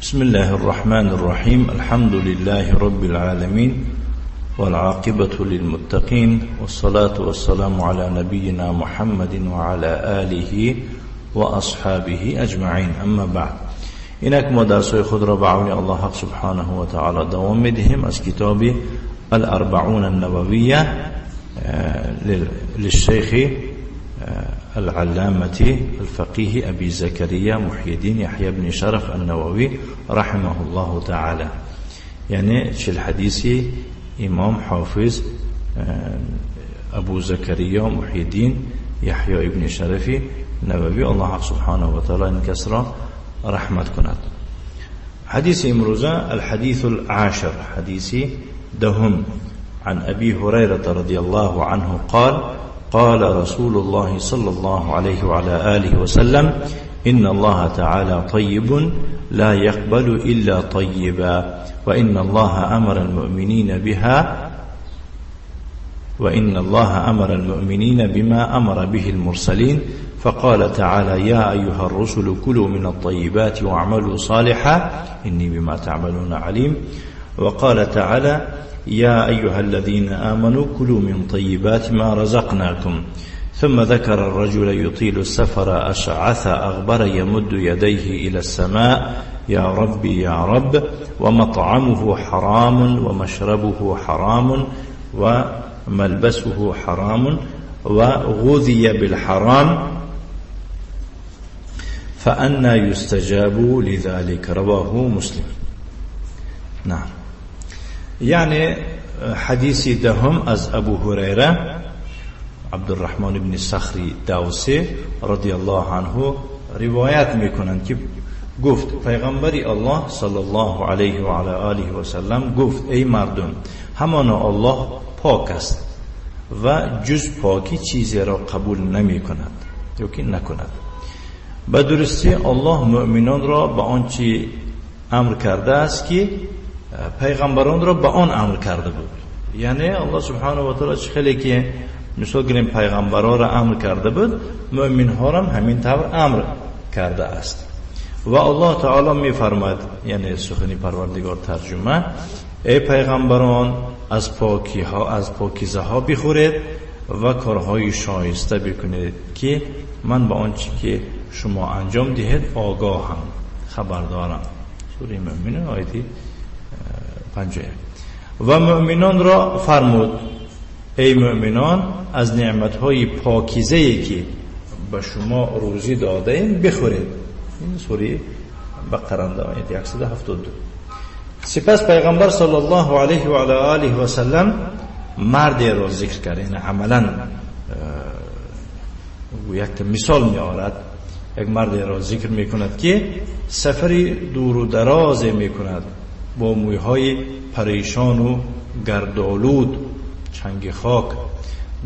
بسم الله الرحمن الرحيم. الحمد لله رب العالمين والعاقبة للمتقين والصلاة والسلام على نبينا محمد وعلى آله وأصحابه أجمعين. أما بعد، اینک ما درسای خود را به عون الله حق سبحانه و تعالی دوام میدهیم از کتاب الاربعون النوویه للشيخ العلامة الفقيه أبي زكريا محي الدين يحيى بن شرف النووي رحمه الله تعالى. يعني في الحديث إمام حافظ أبو زكريا محي الدين يحيى بن شرف النووي الله سبحانه وتعالى انكسر رحمة كنت. حديث امروزة الحديث العاشر، حديث دهم عن أبي هريرة رضي الله عنه قال: قال رسول الله صلى الله عليه وعلى آله وسلم: إن الله تعالى طيب لا يقبل إلا طيبا، وإن الله أمر المؤمنين بما أمر به المرسلين، فقال تعالى: يا أيها الرسل كلوا من الطيبات واعملوا صالحا إني بما تعملون عليم. وقال تعالى: يا أيها الذين آمنوا كلوا من طيبات ما رزقناكم. ثم ذكر الرجل يطيل السفر أشعث أغبر يمد يديه إلى السماء: يا ربي يا رب، ومطعمه حرام ومشربه حرام وملبسه حرام وغذي بالحرام، فأنى يستجاب لذلك. رواه مسلم. نعم، يعني حديث دهم از ابو هريره عبد الرحمن بن صخری دوسی رضی الله عنه روایت میکنند که گفت پیغمبری الله صلی الله علیه و علی آله و سلم گفت: ای مردم، همانا الله پاک است و جز پاکی چیزی را قبول نمی کند یا که نکند. به درستی الله مؤمنان را به آنچه امر کرده است که پیغمبران را به آن امر کرده بود. یعنی الله سبحانه و تعالی خیلی که مثال گریم پیغمبران را امر کرده بود، مؤمن ها را همین طور امر کرده است. و الله تعالی می فرماید، یعنی سخن پروردگار ترجمه: ای پیغمبران، از پاکی ها، از پاکیزه ها بخورید و کارهای شایسته بکنید که من به آنچه که شما انجام دهید آگاهم، خبردارم. سوره مؤمنون آیه 51. و مؤمنان را فرمود: ای مؤمنان، از نعمتهای پاکیزه‌ای که به شما روزی داده ایم بخورید. این سوره بقره آیه 172. سپس پیغمبر صلی الله علیه و علی آله و سلم مردی را ذکر کرد. این عملا یک مثال می آورد. یک مردی را ذکر می کند که سفری دور و دراز می کند با مویهای پریشان و گردآلود، چنگ خاک،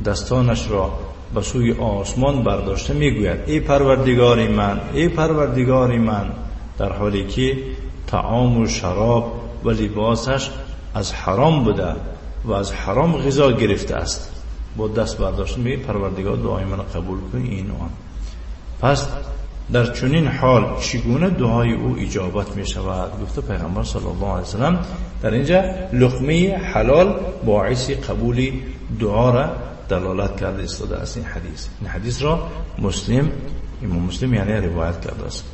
دستانش را به سوی آسمان برداشته میگوید: ای پروردگار من، ای پروردگار من، در حالی که طعام و شراب و لباسش از حرام بوده و از حرام غذا گرفته است. با دست برداشته میگه: پروردگار دعای من قبول کن این و آن. پس در چنین حال چگونه دعای او اجابت می شود؟ گفته پیغمبر صلی الله علیه وسلم در اینجا لقمه حلال باعث قبول دعا را دلالت کرده استاده است. این حدیث را امام مسلم یعنی روایت کرده است.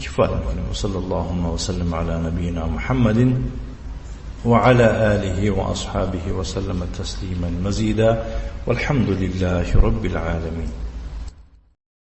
کفایت می‌کنیم. صلی الله وسلم علی نبینا محمد وعلى آله وأصحابه وسلم تسليما مزيدا، والحمد لله رب العالمين.